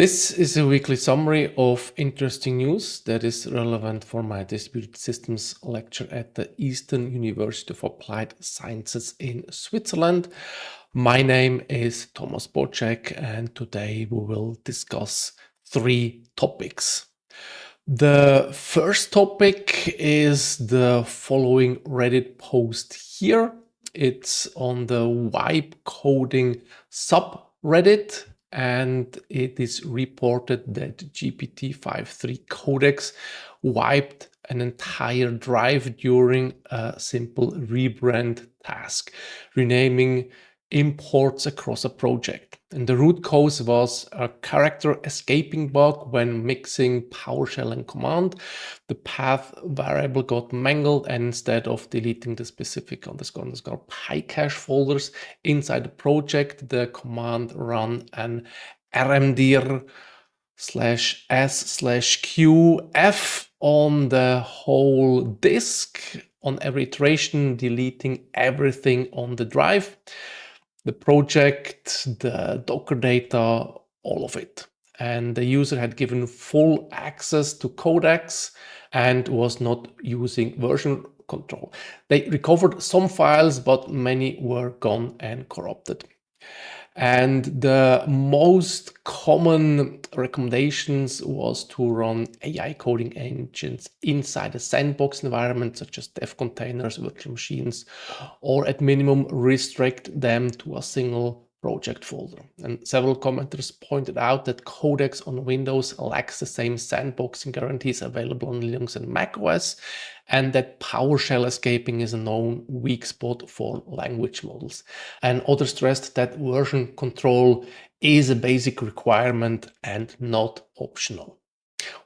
This is a weekly summary of interesting news that is relevant for my distributed systems lecture at the Eastern University of Applied Sciences in Switzerland. My name is Thomas Bocek, and today we will discuss three topics. The first topic is the following Reddit post here. It's on the wipe coding subreddit, and it is reported that GPT-5.3 Codex wiped an entire drive during a simple rebrand task, renaming imports across a project. And the root cause was a character escaping bug when mixing PowerShell and command. The path variable got mangled, and instead of deleting the specific __ PyCache folders inside the project, the command run an rmdir /s/qf on the whole disk on every iteration, deleting everything on the drive. The project, the Docker data, all of it. And the user had given full access to Codex and was not using version control. They recovered some files, but many were gone and corrupted. And the most common recommendations was to run AI coding engines inside a sandbox environment, such as dev containers, virtual machines, or at minimum restrict them to a single project folder. And several commenters pointed out that Codex on Windows lacks the same sandboxing guarantees available on Linux and macOS, and that PowerShell escaping is a known weak spot for language models. And others stressed that version control is a basic requirement and not optional.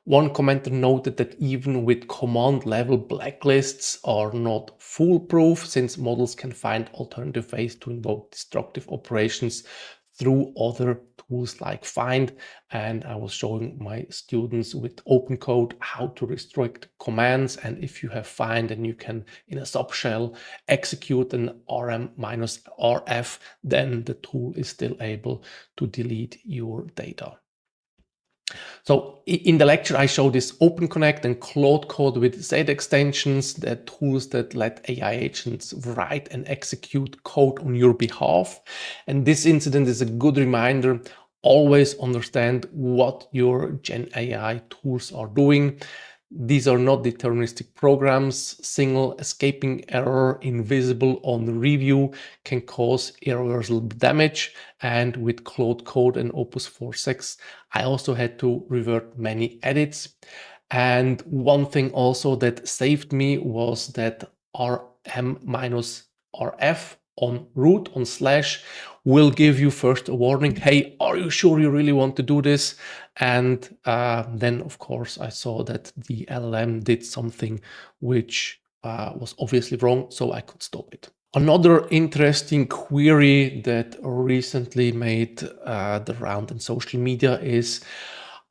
One commenter noted that even with command level blacklists are not foolproof, since models can find alternative ways to invoke destructive operations through other tools like find. And I was showing my students with OpenCode how to restrict commands, and if you have find, and you can in a subshell execute an rm-rf, then the tool is still able to delete your data. So in the lecture, I show this OpenConnect and Claude Code with Z extensions, the tools that let AI agents write and execute code on your behalf. And this incident is a good reminder. Always understand what your Gen AI tools are doing. These are not deterministic programs. Single escaping error invisible on review can cause irreversible damage. And with Claude Code and Opus 4.6, I also had to revert many edits. And one thing also that saved me was that rm-rf on root on slash will give you first a warning. Hey, are you sure you really want to do this? And then, of course, I saw that the LLM did something which was obviously wrong, so I could stop it. Another interesting query that recently made the round in social media is,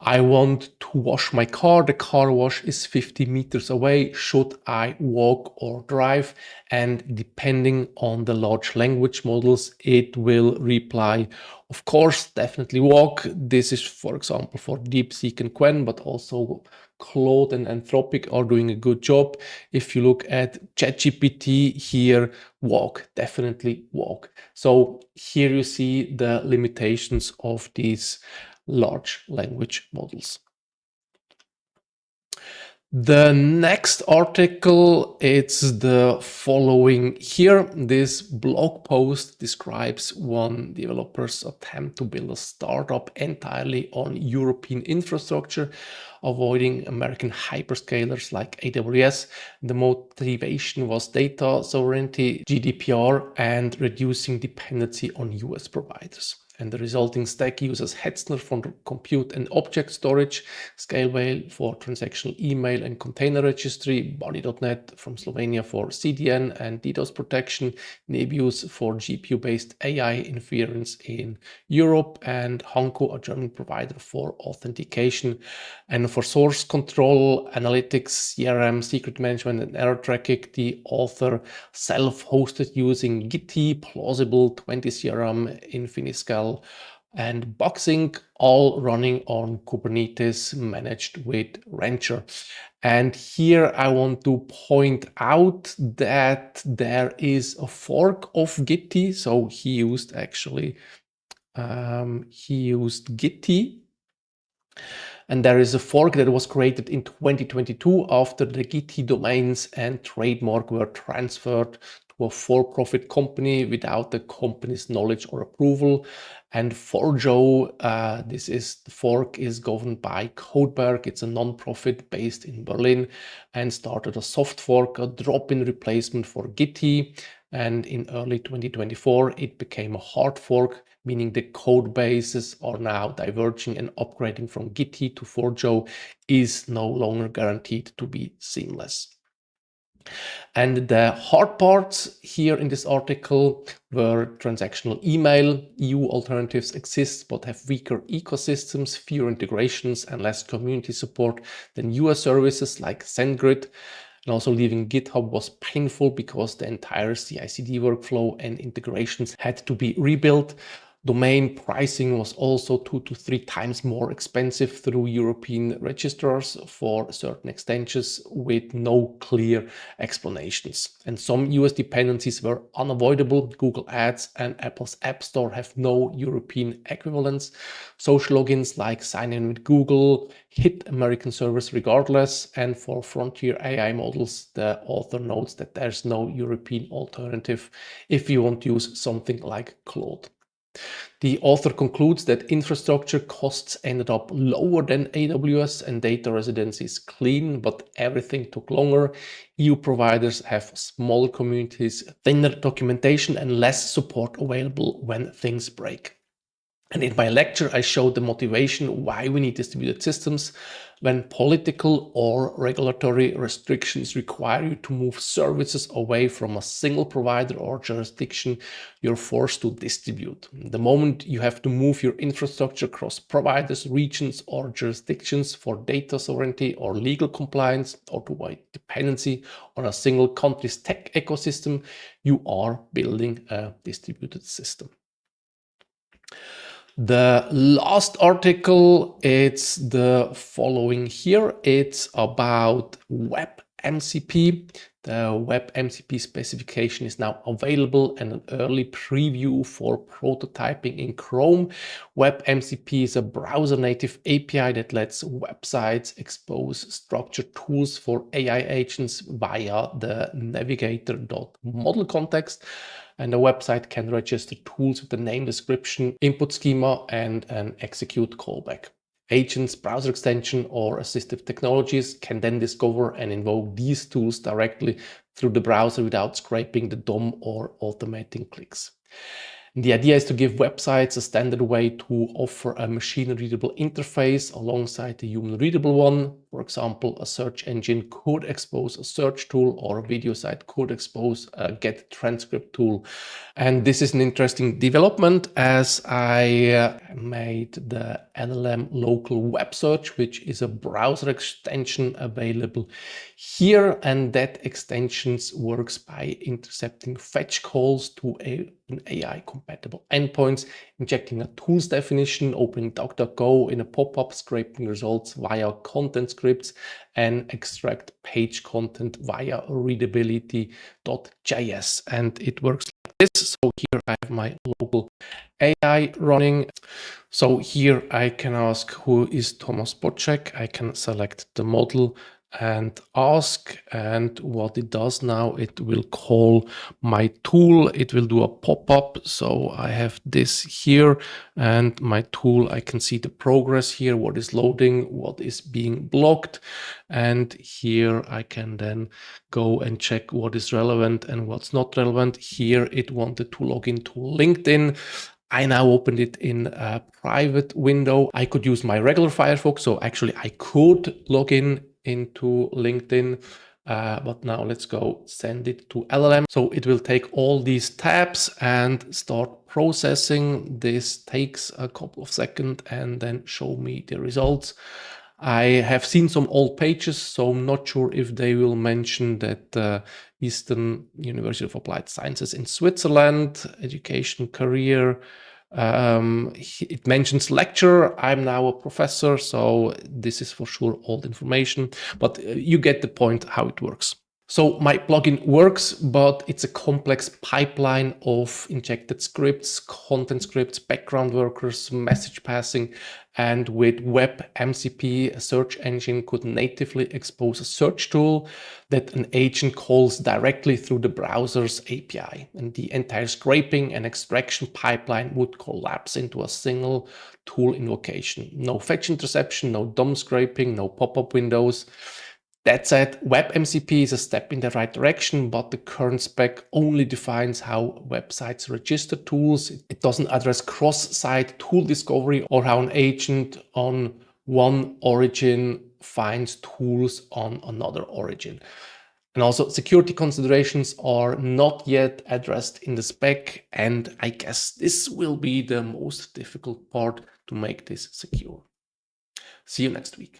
I want to wash my car. The car wash is 50 meters away. Should I walk or drive? And depending on the large language models, it will reply, of course, definitely walk. This is, for example, for DeepSeek and Qwen, but also Claude and Anthropic are doing a good job. If you look at ChatGPT here, walk, definitely walk. So here you see the limitations of these large language models. The next article, it's the following here. This blog post describes one developer's attempt to build a startup entirely on European infrastructure, avoiding American hyperscalers like AWS. The motivation was data sovereignty, GDPR, and reducing dependency on US providers. And the resulting stack uses Hetzner for compute and object storage, Scaleway for transactional email and container registry, Bunny.net from Slovenia for CDN and DDoS protection, Nebius for GPU-based AI inference in Europe, and Hanko, a German provider for authentication. And for source control, analytics, CRM, secret management, and error tracking, the author self-hosted using Gitti, Plausible, 20CRM, Infiniscal, and Boxing, all running on Kubernetes managed with Rancher. And here I want to point out that there is a fork of Gitea. So he used Gitea. And there is a fork that was created in 2022 after the Gitea domains and trademark were transferred to a for-profit company without the company's knowledge or approval. And Forjo, the fork is governed by Codeberg. It's a non-profit based in Berlin and started a soft fork, a drop-in replacement for Gitea. And in early 2024, it became a hard fork, meaning the code bases are now diverging, and upgrading from Gitea to Forjo is no longer guaranteed to be seamless. And the hard parts here in this article were transactional email. EU alternatives exist but have weaker ecosystems, fewer integrations, and less community support than US services like SendGrid. And also leaving GitHub was painful because the entire CI/CD workflow and integrations had to be rebuilt. Domain pricing was also 2 to 3 times more expensive through European registrars for certain extensions with no clear explanations. And some US dependencies were unavoidable. Google Ads and Apple's App Store have no European equivalents. Social logins like Sign In with Google hit American servers regardless. And for frontier AI models, the author notes that there's no European alternative if you want to use something like Claude. The author concludes that infrastructure costs ended up lower than AWS and data residency is clean, but everything took longer. EU providers have smaller communities, thinner documentation, and less support available when things break. And in my lecture, I showed the motivation why we need distributed systems. When political or regulatory restrictions require you to move services away from a single provider or jurisdiction, you're forced to distribute. The moment you have to move your infrastructure across providers, regions, or jurisdictions for data sovereignty or legal compliance, or to avoid dependency on a single country's tech ecosystem, you are building a distributed system. The last article, it's the following here. It's about WebMCP. The WebMCP specification is now available and an early preview for prototyping in Chrome. WebMCP is a browser-native API that lets websites expose structured tools for AI agents via the navigator.model context. And the website can register tools with the name description, input schema, and an execute callback. Agents, browser extension, or assistive technologies can then discover and invoke these tools directly through the browser without scraping the DOM or automating clicks. And the idea is to give websites a standard way to offer a machine-readable interface alongside the human-readable one. For example, a search engine could expose a search tool, or a video site could expose a get transcript tool. And this is an interesting development, as I made the LLM local web search, which is a browser extension available here. And that extension works by intercepting fetch calls to an AI-compatible endpoints, injecting a tools definition, opening DuckDuckGo in a pop-up, scraping results via content scripts, and extract page content via readability.js. And it works like this. So here I have my local AI running. So here I can ask who is Thomas Boczek. I can select the model and ask, and what it does now, it will call my tool. It will do a pop-up. So I have this here, and my tool, I can see the progress here, what is loading, what is being blocked. And here I can then go and check what is relevant and what's not relevant. Here it wanted to log into LinkedIn. I now opened it in a private window. I could use my regular Firefox. So actually I could log into LinkedIn, but now let's go send it to LLM. So it will take all these tabs and start processing. This takes a couple of seconds and then show me the results. I have seen some old pages, so I'm not sure if they will mention that Eastern University of Applied Sciences in Switzerland, education, career, It mentions lecturer. I'm now a professor, so this is for sure old information, but you get the point how it works. So my plugin works, but it's a complex pipeline of injected scripts, content scripts, background workers, message passing, and with WebMCP, a search engine could natively expose a search tool that an agent calls directly through the browser's API. And the entire scraping and extraction pipeline would collapse into a single tool invocation. No fetch interception, no DOM scraping, no pop-up windows. That said, WebMCP is a step in the right direction, but the current spec only defines how websites register tools. It doesn't address cross-site tool discovery or how an agent on one origin finds tools on another origin. And also security considerations are not yet addressed in the spec, and I guess this will be the most difficult part to make this secure. See you next week.